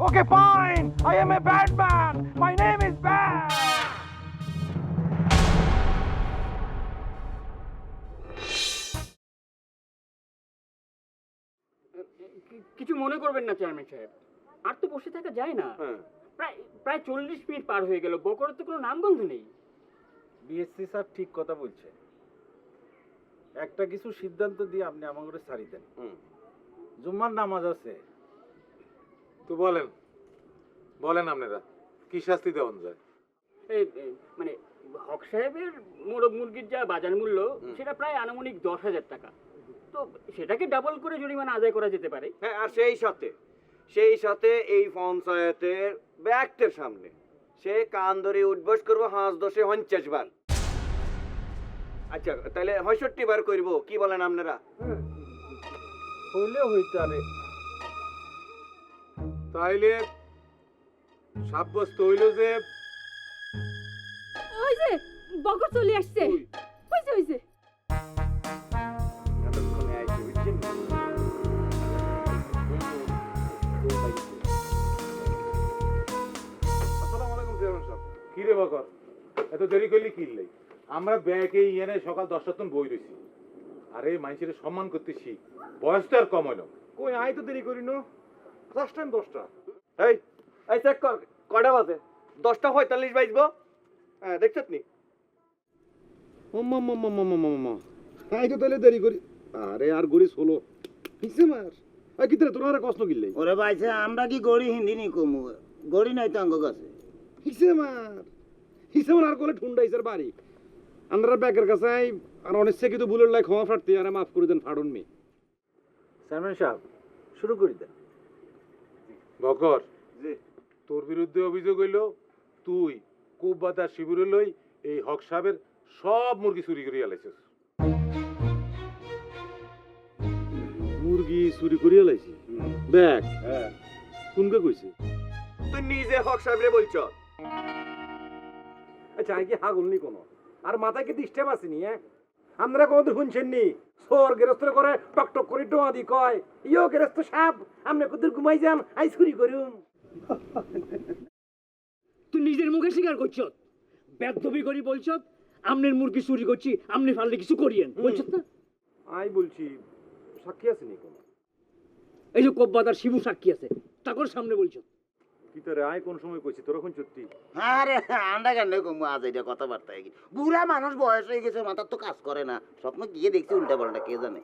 Okay, fine. I am a bad man. My name is Bad. কিছু মনে করবেন না চেয়ারম্যান সাহেব, আর তো বসে থাকা যায় না। প্রায় প্রায় 40 মিনিট পার হয়ে গেল, বকরের তো কোনো নামগন্ধ নেই। বিএসসি স্যার ঠিক কথা বলছে। একটা কিছু সিদ্ধান্ত দিয়ে আপনি আমাকে ছাড়ি দেন। জুম্মার নামাজ আছে তো বলেন বলেন আপনারা কি শাস্তি দেওয়া যায়? মানে হক সাহেবের মোরগ মুরগির যা বাজার মূল্য সেটা প্রায় আনুমানিক 10,000 টাকা, তো সেটাকে ডাবল করে জরিমানা আদায় করা যেতে পারে। হ্যাঁ, আর সেই সাথে এই পঞ্চায়েতের ব্যক্তের সামনে সে কান ধরে উঠবস করবো 5-10-50 বার। আচ্ছা, তাহলে 65 বার করবো, কি বলেন আপনারা? হইলে হইতারে। তাইলে সাব্যস্ত হইল যে ওই যে বকর চলে আসছে। হইছে হইছে। এতক্ষণে আইছে, বুঝছেন? আসসালামু আলাইকুম চেয়ারম্যান সাহেব। কি রে বকর, এত দেরি করলি কিনলে? আমরা ব্যাগে ইয়ে সকাল 10টা তন বই রয়েছি। আরে মানুষের সম্মান করতে শিখ, বয়স তো আর কম হলো। কই আই তো দেরি করি না, লাস্ট টাইম 10টা। এই চেক কর, কয়টা বাজে? 10:45 বাজবো। হ্যাঁ, দেখছত নি? আই তো তাহলে দেরি করি। আরে আর গড়ি হলো হিসে মার। আই কিতরে তোর আর কষ্ট গিললাই ওরে ভাইছে আমরা কি গড়ি হিন্দি নি কমু, গড়ি নাই তো আঙ্গ কাছে। হিসে মার আর কোলে ঠুন্ডাইছার বাড়ি আমরা ব্যাগের কাছে আই আর অনেক সে কিন্তু ভুলের লাই ক্ষমা প্রার্থী, আরে মাফ করে দেন, ফাড়ন মি। চেয়ারম্যান সাহেব শুরু করে দেন। বকর, জি। তোর বিরুদ্ধে অভিযোগ হইল তুই কুবাদার শিবিরে লই এই হক সাহেবের সব মুরগি চুরি করে আলাইছিস। মুরগি চুরি করিয়া লাইছি ব্যাগ? হ্যাঁ। কোনকে কইছে? তুই নিজে হক সাহেবরে বলছ? আচ্ছা আই কি হাগুল নি কোনো আর মাথায় কি ডিস্টার্ব আসেনি? হ্যাঁ, আমরা কোনোদিন শুনছেন নি সোর গেরস্ত করে টক টক করে টোয়া দি কয় ইয়ো গেরস্ত সাপ আপনি কত ঘুমাই যান আই চুরি করুম? তুই নিজের মুখে স্বীকার করছ, বেদবি করি বলছ আমনের মুরগি চুরি করছি, আমনি ফাললে কিছু করিয়েন বলছ না? আই বলছি সাক্ষী আসেনি কোনো? এই যে কব্বাদার শিবু সাক্ষী আছে, তাকর সামনে বলছ। কি তোরে আই কোন সময় কইছি তোরা কোন সত্যি? আরে আমরা কেন কমু আজ এটা কথাবার্তা কি? বুড়া মানুষ বয়স হয়ে গেছে, মাথার তো কাজ করে না, স্বপ্ন গিয়ে দেখছি উল্টা পাল্টা, কে জানে।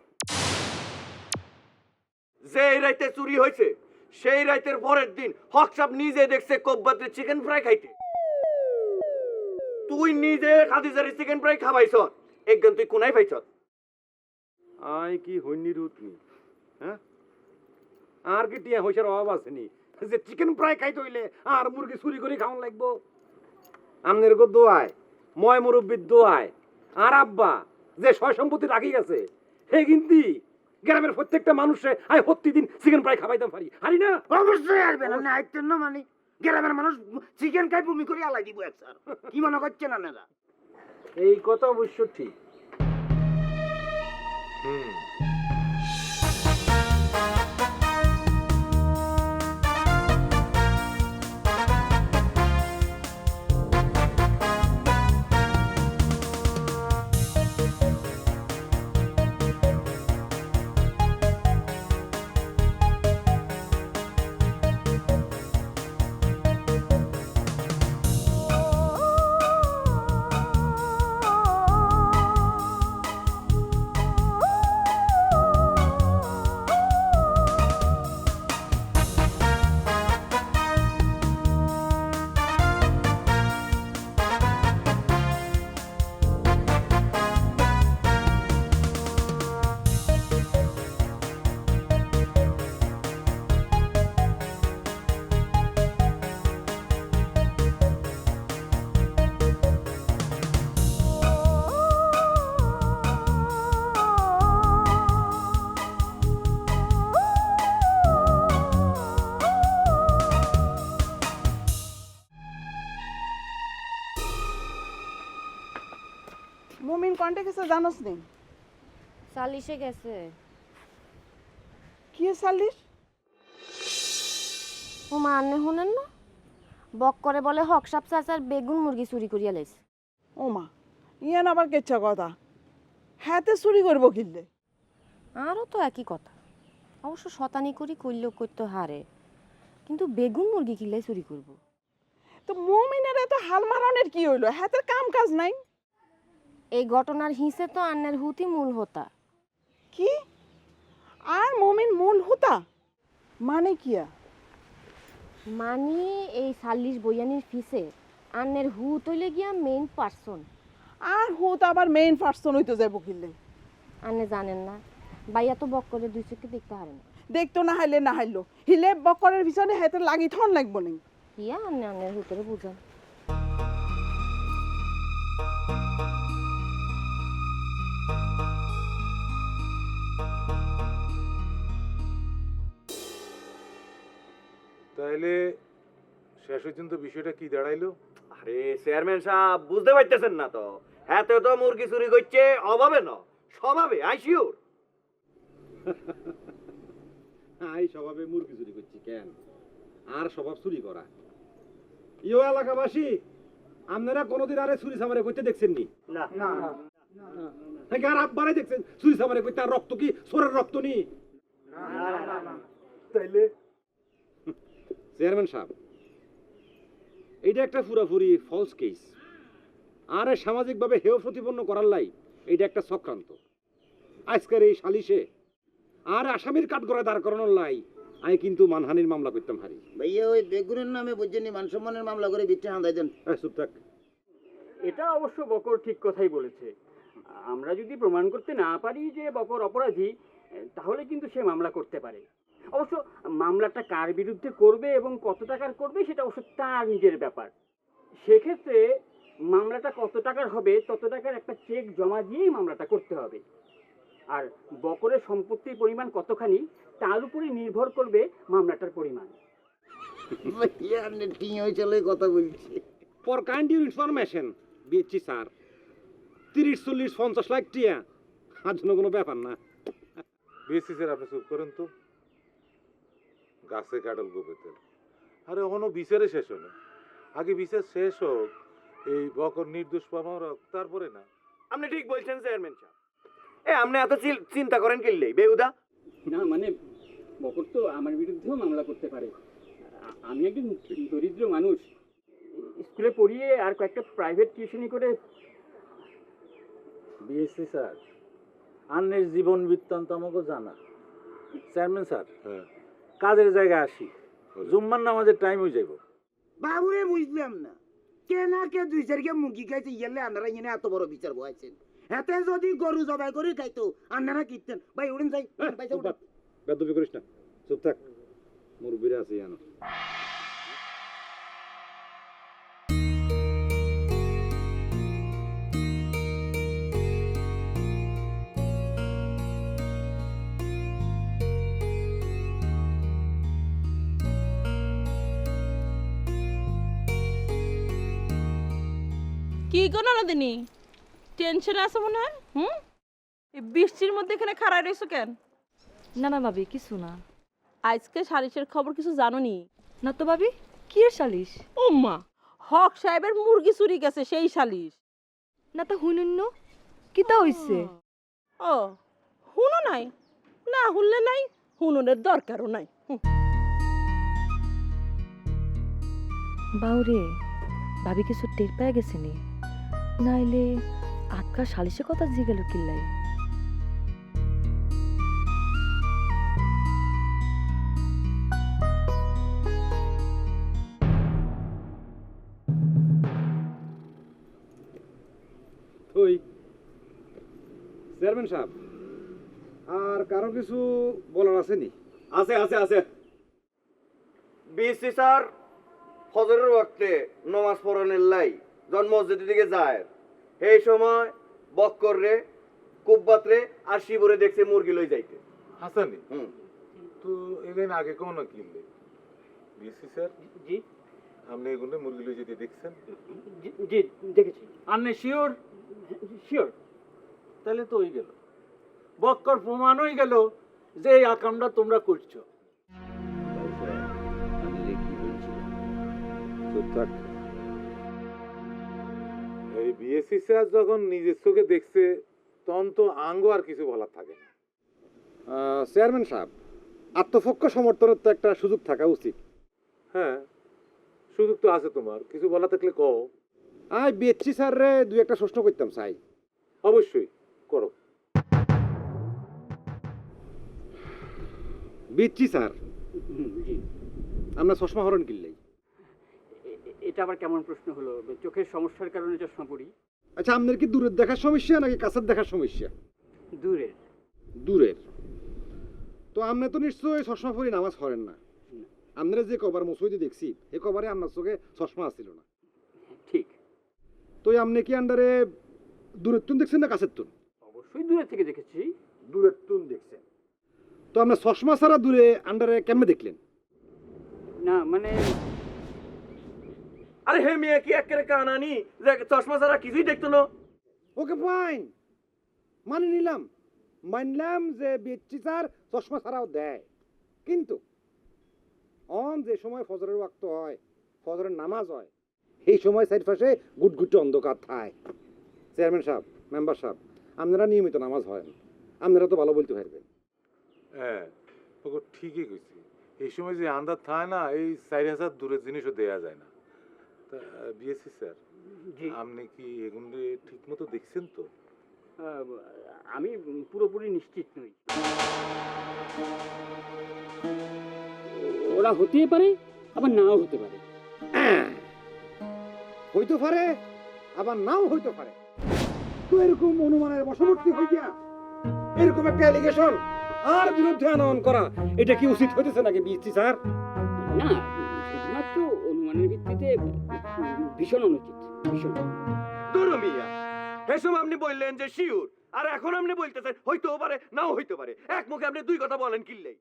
যে রাইতে চুরি হয়েছে সেই রাইতের পরের দিন হক সাহেব নিজে দেখছে কব্বাতে চিকেন ফ্রাই খাইতে। তুই নিজে খাদিজারে চিকেন ফ্রাই খাবাইছ, একজন তুই কোনায় পাইছ? আই কি হইনি রুতনি? হ্যাঁ, আর কি টিয়া হইছার অভাব আসেনি যে চিকেন ফ্রাই খাইতে হইলে আর মুরগি চুরি করে খাওয়ান লাগবো? আমনের গো দোয়ায়, ময় মুরব্বির দোয়ায়, আর আব্বা যে সয় সম্পত্তি রাখি গেছে হে কিন্তু গ্রামের প্রত্যেকটা মানুষে আই প্রতিদিন চিকেন ফ্রাই খাওয়াইতাম পারি, হারি না? অবশ্যই আসবে না, নাইতেন না মানে গ্রামের মানুষ চিকেন খাই বমি করে আলাই দিব একসার। কি মনে করছেন আপনারা? এই কথা অবশ্য ঠিক। মুমিন কন্টে গেছে জানোস নি? সালিশে গেছে। কি সালিশ? ও মা আন্নে শুনেন না, বক করে বলে হক সাপ চাচার বেগুন মুরগি চুরি করিয়া লাইছে। ও মা ইয়ান আবার কেচ্ছা কথা, হাতে চুরি করবো কিনলে? আরও তো একই কথা, অবশ্য শতানি করি করলেও করতে হারে, কিন্তু বেগুন মুরগি কিনলে চুরি করব। তো মমিনের এত হাল মারানের কি হইলো? হাতের কাম কাজ নাই? এই ঘটনার হিসে তো আন্নের হুতি মূল হতা। কি আর মমিন মূল হুতা মানে কিয়া? মানে এই 40 বইয়ানির ফিসে আন্নের হুত হইলে গিয়া মেইন পার্সন। আর হুত আবার মেইন পার্সন হইতে যাবো কিনলে? আন্নে জানেন না, বাইয়া তো বক করে দুই চোখে দেখতে হারে না। দেখতো না হাইলে না হাইলো, হিলে বকরের পিছনে হাতে লাগি থন লাগবো নি। কিয়া আন্নে আন্নের হুতরে বুঝান। তাইলে শেষ পর্যন্ত বিষয়টা কি দাঁড়াইলো? আরে চেয়ারম্যান সাহেব বুঝতে পারতেছেন না তো, হাতে তো মুরগি চুরি করছে অভাবে না স্বভাবে, আই শিওর। আই স্বভাবে মুরগি চুরি করছি কেন? আর স্বভাব চুরি করা। ইও এলাকাবাসী, আপনারা কোনোদিন আরে চুরি সামারে করতে দেখছেন নি? না নাকি আর আব্বারে দেখছেন চুরি সামারে করতে? আর রক্ত কি সোরের রক্ত নি? তাইলে চেয়ারম্যান সাহেব, এইটা একটা পুরাপুরি ফলস কেস। আর সামাজিকভাবে হেয় প্রতিপন্ন করার লাই এটা একটা চক্রান্ত। আজকের এই সালিশে আর আসামির কাঠগড়ায় দাঁড় করানোর লাই আমি কিন্তু মানহানির মামলা করতাম হারি। ভাইয়া ওই বেগুনের নামে বুঝছেন মান সম্মানের মামলা করে বিচ্ছে হাঁদাই দেন। চুপ থাক। এটা অবশ্য বকর ঠিক কথাই বলেছে। আমরা যদি প্রমাণ করতে না পারি যে বকর অপরাধী, তাহলে কিন্তু সে মামলা করতে পারে। অবশ্য মামলাটা কার বিরুদ্ধে করবে এবং কত টাকার করবে সেটা অবশ্য তার নিজের ব্যাপার। সেক্ষেত্রে মামলাটা কত টাকার হবে তত টাকার একটা চেক জমা দিয়েই মামলাটা করতে হবে। আর বকরের সম্পত্তির পরিমাণ কতখানি তার উপরে নির্ভর করবে মামলাটার পরিমাণ। ভাইয়া আপনি ঠিক হয়েছিল কথা বলছি। ফর কাইন্ড ইউর ইনফরমেশন দিচ্ছি স্যার, 30-40-50 লাখ টিয়া আর জন্য কোনো ব্যাপার না। বিএসসি স্যার আপনি চুপ করেন তো। গাছে কাটল গোপেতেল। আরে এখনো বিচারে শেষ হলো, আগে বিচার শেষ হোক, এই বকর নির্দোষ পাওয়ার হোক, তারপরে না। আপনি ঠিক বলছেন চেয়ারম্যান সাহেব। আপনি এত চিন্তা করেন কিনলে বেউদা? না মানে বকর তো আমার বিরুদ্ধেও মামলা করতে পারে। আমি একজন দরিদ্র মানুষ, স্কুলে পড়িয়ে আর কয়েকটা প্রাইভেট টিউশনি করে। বিএসসি স্যার, আন্নের জীবন বৃত্তান্ত আমাকে জানা। চেয়ারম্যান স্যার, হ্যাঁ, কাজের জায়গায় আসি, জুম্মার নামাজের টাইম হয়ে যাইব। বাবুরে বুঝলাম না কেনা কে 2-4 মুরগি খাইছে ইয়ালে আপনারা এনে এত বড় বিচার বহাইছেন। হাতে যদি গরু জবাই করে খাইতো আপনারা কিনতেন। ভাই উড়েন যাই, পয়সা উঠান। বেদবি করিস না, চুপ থাক। মুরব্বীরা আছে জানো। কি কোনো দিনই টেনশন আছে মনে হয়? এই বৃষ্টির মধ্যে এখানে খাড়াই রইছো কেন? না না ভাবি, কিছু না। আজকে সালিশের খবর কিছু জানো নি? না তো ভাবি, কি এর সালিশ? ও মা, হক সাহেবের মুরগি চুরি গেছে সেই সালিশ। না তো হুনুন কিতা হইছে? ও হুনো নাই? না হুনলে নাই, হুনুনের দরকারও নাই। বাউরে, ভাবি কিছু টের পেয়ে গেছে নি? নাইলে আজকাল সালিশে কথা জিগেল কিল্লাই। তুই চেয়ারম্যান সাহেব, আর কারো কিছু বলার আছে নি? আছে আছে আছে। বিএসসি স্যার ফজরের ওয়াক্তে নামাজ পড়ানোর লাই যখন মসজিদের দিকে যায়, এই সময় বক্কর রে, কুব্বাত রে আর শিবরে দেখছে মুরগি লই যাইতে। হাসানি হুম, তো এদিন আগে কোনো কিনলে বিএসসি স্যার, জি আপনি এগুলো মুরগি লই যেতে দেখছেন? জি দেখেছি। আন্নে শিওর? শিওর। তাহলে তো হয়ে গেল, বক্কর প্রমাণ হয়ে গেল যে এই আকামটা তোমরা করছো। আমি চুপ থাক। এই বিএসসি স্যার যখন নিজের চোখে দেখছে তখন তো আঙ্গ আর কিছু বলার থাকে না। চেয়ারম্যান সাহেব, আত্মপক্ষ সমর্থনের তো একটা সুযোগ থাকা উচিত। হ্যাঁ, সুযোগ তো আছে তোমার, কিছু বলা থাকলে কও। আই বিএসসি স্যাররে দুই একটা প্রশ্ন করতাম চাই। অবশ্যই করো। বিএসসি স্যার, জি, আমরা চশমা হরণ কিনলেই। এটা আবার কেমন প্রশ্ন হলো? চোখের সমস্যার কারণে চশমা পরি। আচ্ছা, আপনার কি দূরের দেখার সমস্যা নাকি কাছের দেখার সমস্যা? দূরের। দূরের। তো আপনি তো নিশ্চয়ই চশমা পরি নামাজ পড়েন না। আপনারা যে কবার মসজিদে দেখছি এ কবারে আপনার চোখে চশমা আসছিল না। ঠিক। তো আপনি কি আন্ডারে দূরের তুন দেখছেন না কাছের তুন? অবশ্যই দূরের থেকে দেখেছি। দূরের তুন দেখছেন। তো আপনার চশমা ছাড়া দূরে আন্ডারে কেমনে দেখলেন? না মানে আরে হে মিয়া কি একেবারে কানানি যে চশমা ছাড়া কিছুই দেখতো না। ওকে ফাইন, মানে নিলাম, মানলাম যে বিএসসি স্যার চশমা ছাড়াও দেয়, কিন্তু অন যে সময় ফজরের ওয়াক্ত হয়, ফজরের নামাজ হয়, এই সময় চারপাশে গুটগুটে অন্ধকার থায়। চেয়ারম্যান সাহেব, মেম্বার সাহেব, আপনারা নিয়মিত নামাজ হয়, আপনারা তো ভালো বলতে পারবেন। হ্যাঁ, ওকে ঠিকই কইছি। এই সময় যে আন্দাজ থাকে না, এই 4,000 দূরের জিনিসও দেয়া যায় না। তা বিএসসি স্যার, জি, আপনি কি এগুলো ঠিক মতো দেখছেন তো? আমি পুরোপুরি নিশ্চিত নই। ওরা হতেই পারে, আবার নাও হতে পারে। হইতে পারে, আবার নাও হইতে পারে। তো এরকম অনুমানের বশবর্তী হইয়া এরকম একটা অ্যালিগেশন আর বিরুদ্ধে আনয়ন করা, এটা কি উচিত হইতেছে নাকি বিএসসি স্যার? না, শুধুমাত্র অনুমানের ভিত্তিতে ভীষণ অনুচিত, ভীষণ। দূর মিয়া, হে সময় আপনি বললেন যে শিওর, আর এখন আপনি বলতেছেন হইতেও পারে নাও হইতে পারে। এক মুখে আপনি দুই কথা বলেন কিল্লেই।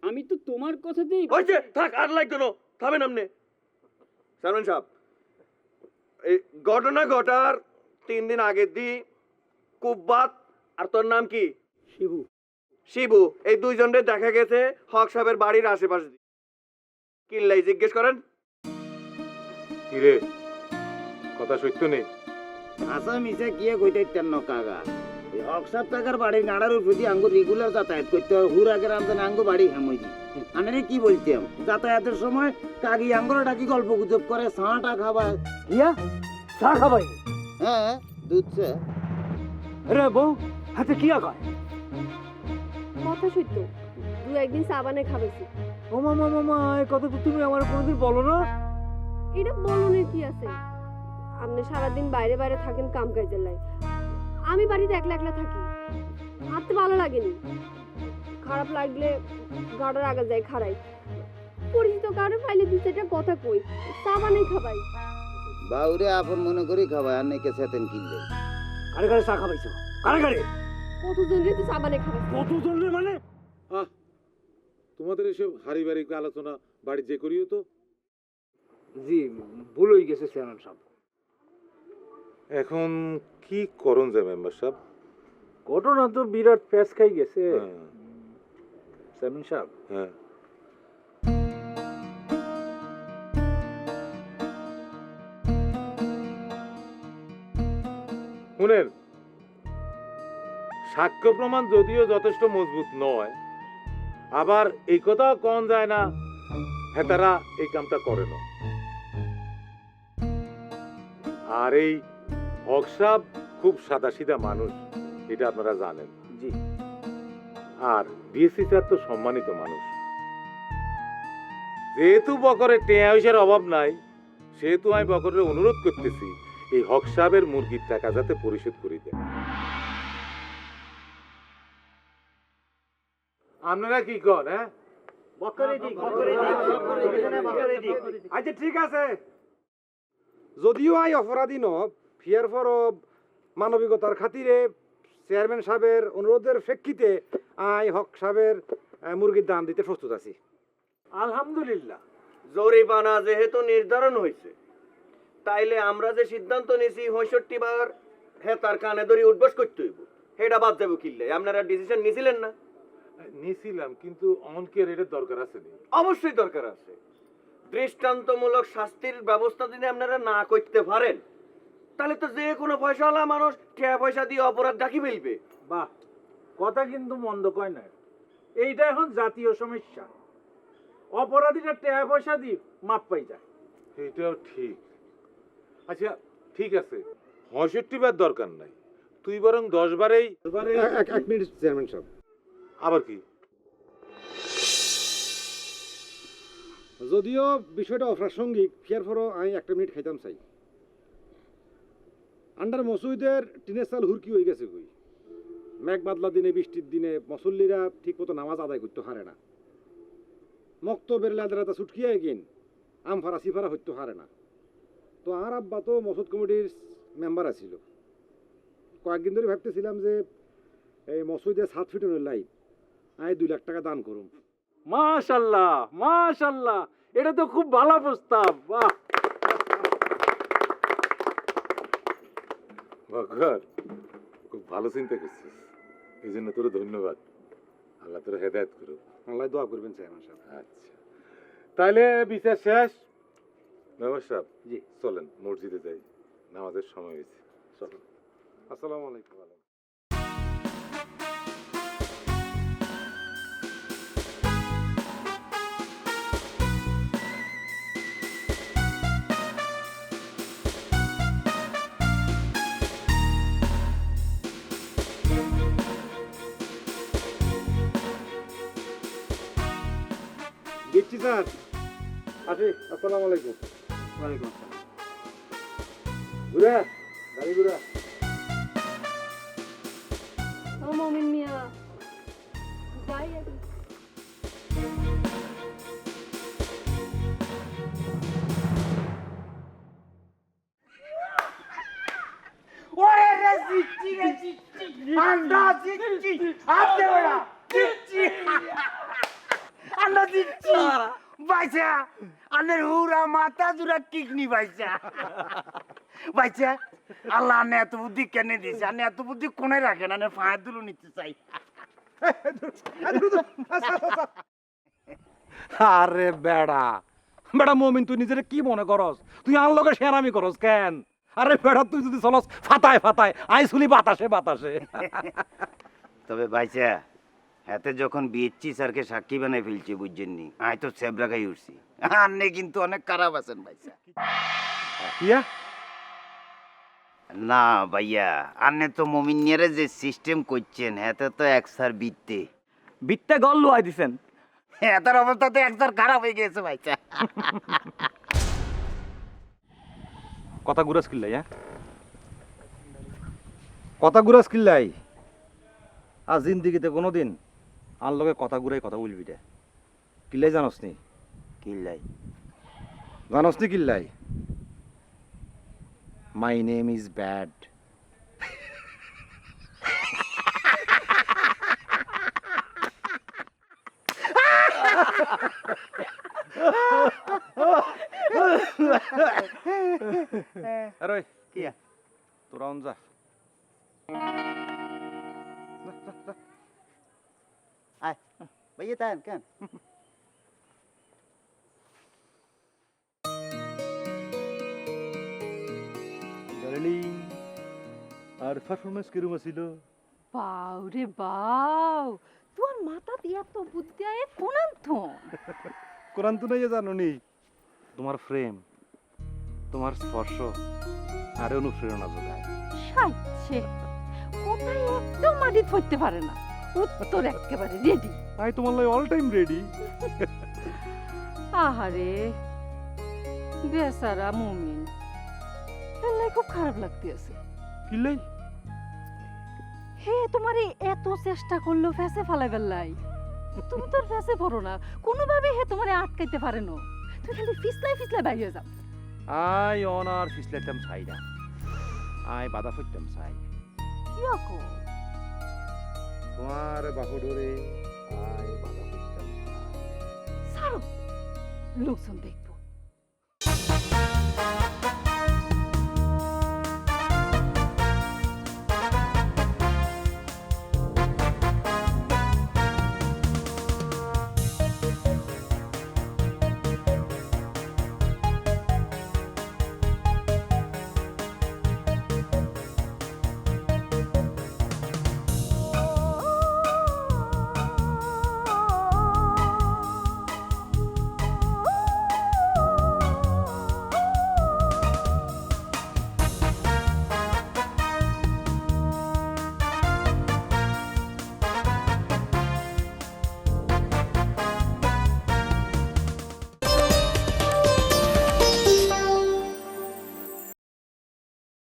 আমি তো তোমার কথাতেই হয়েছে, থাক আর লাগতো না, থামেন আপনি। চেয়ারম্যান সাহেব, এই ঘটনা ঘটার 3 দিন আগের দি কুব্বাত আর তোর নাম কি? শিবু। শিবু, এই দুইজনের দেখা গেছে হক সাহেবের বাড়ির আশেপাশে। কিল্লাই জিজ্ঞেস করেন। কিরে, কথা সত্য নেই? আসা মিশে কিয়ে কইতেন ন কাকা, এই অক্সার টাকার বাড়ির গাড়ার উপর দিয়ে আঙ্গুর রেগুলার যাতায়াত করতে হয়। হুর আগের আমদান আঙ্গু বাড়ি হেমই দি আনারে কি বলতাম, যাতায়াতের সময় কাকি আঙ্গুর ডাকি গল্প গুজব করে, ছাঁটা খাবার। ইয়া চা খাবাই হ্যাঁ, দুধ চা। রে বউ, হাতে কি আগায়? কথা সত্য, দু একদিন সাবানে খাবেছি। ও মামা মামা, এই কথা তো তুমি আমার কোনোদিন বলো না। এটা বলনের কি আছে? আপনি সারাদিন বাইরে বাইরে থাকেন কাম কাজের লাই, আমি বাড়িতে একলা একলা থাকি, হাঁটতে ভালো লাগেনি। খারাপ লাগলে গাড়ার আগে যাই খাড়াই, পরিচিত কারো পাইলে দু চারটা কথা কই, সাবানে খাবাই। বাউরে আপন মনে করি খাবার আর নাকি সেতেন কিনলে। কারে কারে চা খাবাইছো? কারে কারে? কতজন রে তো সাবানে খাবাই? কতজন রে মানে? তোমাদের এসব পারিবারিক আলোচনা বাড়ি যে করিও তো। জি, ভুল হয়ে গেছে চেয়ারম্যান সাহেব। এখন কি করণ যায় মেম্বার সাহেব? ঘটনা তো বিরাট প্যাঁচ খাই গেছে হ্যাঁ, চেয়ারম্যান সাহেব। হ্যাঁ, শুনেন, সাক্ষ্য প্রমাণ যদিও যথেষ্ট মজবুত নয়, আবার এই কথাও কন যায় না হেতারা এই কামটা করে না। আর এই হক সাহেব খুব সাদাসিধা মানুষ, এটা আপনারা জানেন। জি, আর বিএসসি স্যার তো সম্মানিত মানুষ। যেহেতু বকরের টেয়া পয়সার অভাব নাই, সেহেতু আমি বকরের অনুরোধ করতেছি এই হক সাহেবের মুরগির টাকা যাতে পরিশোধ করে দেন। আপনারা কি কন? হ্যাঁ, আচ্ছা ঠিক আছে, যদিও আই অপরাধী ন, ফিয়ার ফর মানবিকতার খাতিরে চেয়ারম্যান সাহেবের অনুরোধের প্রেক্ষিতে আই হক সাহেবের মুরগির দাম দিতে প্রস্তুত আছি। আলহামদুলিল্লাহ। জরিমানা যেহেতু নির্ধারণ হয়েছে, তাইলে আমরা যে সিদ্ধান্ত নিছি 65 বার হেতার কানে ধরে উঠবস করতে হইব, সেটা বাদ যাবো কিল্লে। আপনারা ডিসিশন নিছিলেন না? নিছিলাম, কিন্তু অনকের এটার দরকার আছে নি? অবশ্যই দরকার আছে। দৃষ্টান্তমূলক শাস্তির ব্যবস্থা যদি আপনারা না করতে পারেন তাহলে তো যে কোনো পয়সাওয়ালা মানুষ টাকা পয়সা দিয়ে অপরাধ ডাকি ফেলবে। বাহ, কথা কিন্তু মন্দ কয় না। এইটা এখন জাতীয় সমস্যা। অপরাধীরা টাকা পয়সা দিয়ে মাপ পাই যায়। এটাও ঠিক। আচ্ছা ঠিক আছে, 65 বার দরকার নাই, তুই বরং 10 বারেই। এক মিনিট চেয়ারম্যান সাহেব, আবার কি? যদিও বিষয়টা অপ্রাসঙ্গিক, ফিয়ার ফরও আমি একটা মিনিট খাইতাম চাই। আন্ডার মসজিদের টিনের চাল হুরকি হয়ে গেছে কই। মেঘ বাদলা দিনে, বৃষ্টির দিনে মুসল্লিরা ঠিক মতো নামাজ আদায় করতে হারে না। মক্তবের লাদরাতা ছুটকিয়া গিন আমফারা সিফারা হইতে হারে না। তো আর আব্বা তো মসজিদ কমিটির মেম্বার আছিল। কয়েকদিন ধরে ভাবতেছিলাম যে এই মসজিদে 7 ফিটের লাইট আমি 2 লাখ টাকা দান করুম। মাশাআল্লাহ, মাশাআল্লাহ, এটা তো খুব ভালো প্রস্তাব। বাহ, বকর, খুব ভালো চিন্তা করছিস, এই জন্য তোর ধন্যবাদ। আল্লাহ তোর হেদায়েত করুক। আল্লাহ দোয়া করবেন চেয়ারম্যান সাহেব। আচ্ছা, তাহলে বিচার শেষ। মেম্বার সাহেব, জি চলেন মসজিদে যাই, নামাজের সময় হয়েছে। চলেন। আসসালামু আলাইকুম। দিচ্ছি স্যার, আসি। আসসালামু আলাইকুম। ওয়ালাইকুম আসসালাম। ঘুরা গাড়ি ঘুরা। ও মমিন মিয়া, যাই এখন। ওরে রে জিচ্ছি রে জিচ্ছি, আন্ডা জিচ্ছি, আপনি ওরা জিচ্ছি, আন্ডা জিচ্ছি, বাইচা, আনের হুরা মাথা জুড়া কিকনি বাইচা, বাইচা, আল্লাহ আনে এত বুদ্ধি কেন দিয়েছে? আনে এত বুদ্ধি কোনে রাখেন? আনে ফাঁয়া দুলো নিতে চাই। আরে বেড়া বেড়া মমিন, তুই নিজের কি মনে করস? তুই আর লোকে শেরামি করস কেন? আরে বেড়া, তুই যদি চলস ফাতায় ফাতায়, আই শুলি বাতাসে বাতাসে। তবে ভাইসা, এতে যখন বিএসচি স্যারকে সাক্ষী বানাই ফেলছি বুঝছেননি, আয় তো সেবরা খাই উঠছি। আন্নে কিন্তু অনেক খারাপ আছেন ভাইসা। ইয়া না ভাইয়া, আন্নে তো মমিনিয়ারে যে সিস্টেম করছেন এতে তো এক স্যার বিত্তে বিটটা গল লুয়াই দিছেন। এটার অবস্থা তো এক স্যার খারাপ হয়ে গেছে ভাইসা। কথা গুরাস কিল্লাই, হ্যাঁ কথা গুরাস কিল্লাই। আর জিন্দিগিতে কোনোদিন আর লগে কথা ঘুরাই কথা বলবি রে। কিল্লাই জানস নি? কিল্লাই জানস নি কিল্লাই? My name is bad. আরে কি তোরা যা। আয় ভাইয়া, তাই কেন? আর পারফরমেন্স কিরকম ছিল? বাউ রে বাউ, তোর মাথা দিয়ে এত বুদ্ধি আয় কোনান তো। কোরআন তো নাই জানো নি? তোমার ফ্রেম, তোমার স্পর্শ আর অনুপ্রেরণা যোগায়। সাইছে কোথায় একদম মাটি ধরতে পারে না, উত্তর একেবারে রেডি। আই তোমার লাই অল টাইম রেডি। আহারে বেচারা মুমিন, এলাই খুব খারাপ লাগতে আছে। কিল্লাই? হে তোমারে এত চেষ্টা করলো ফেসে ফালাই বেল্লাই, তুমি তোর ফেসে পড়ো না, কোনোভাবে হে তোমারে আটকাইতে পারে না। তুই খালি ফিসলাই ফিসলাই বাইরে যাও। আই অনার ফিসলাইতাম চাই না, আই বাধা ফইতাম চাই। কি আকো তোমার বাহুডোরে আই বাধা ফইতাম চাই। ছাড়ো, লোকজন দেখ।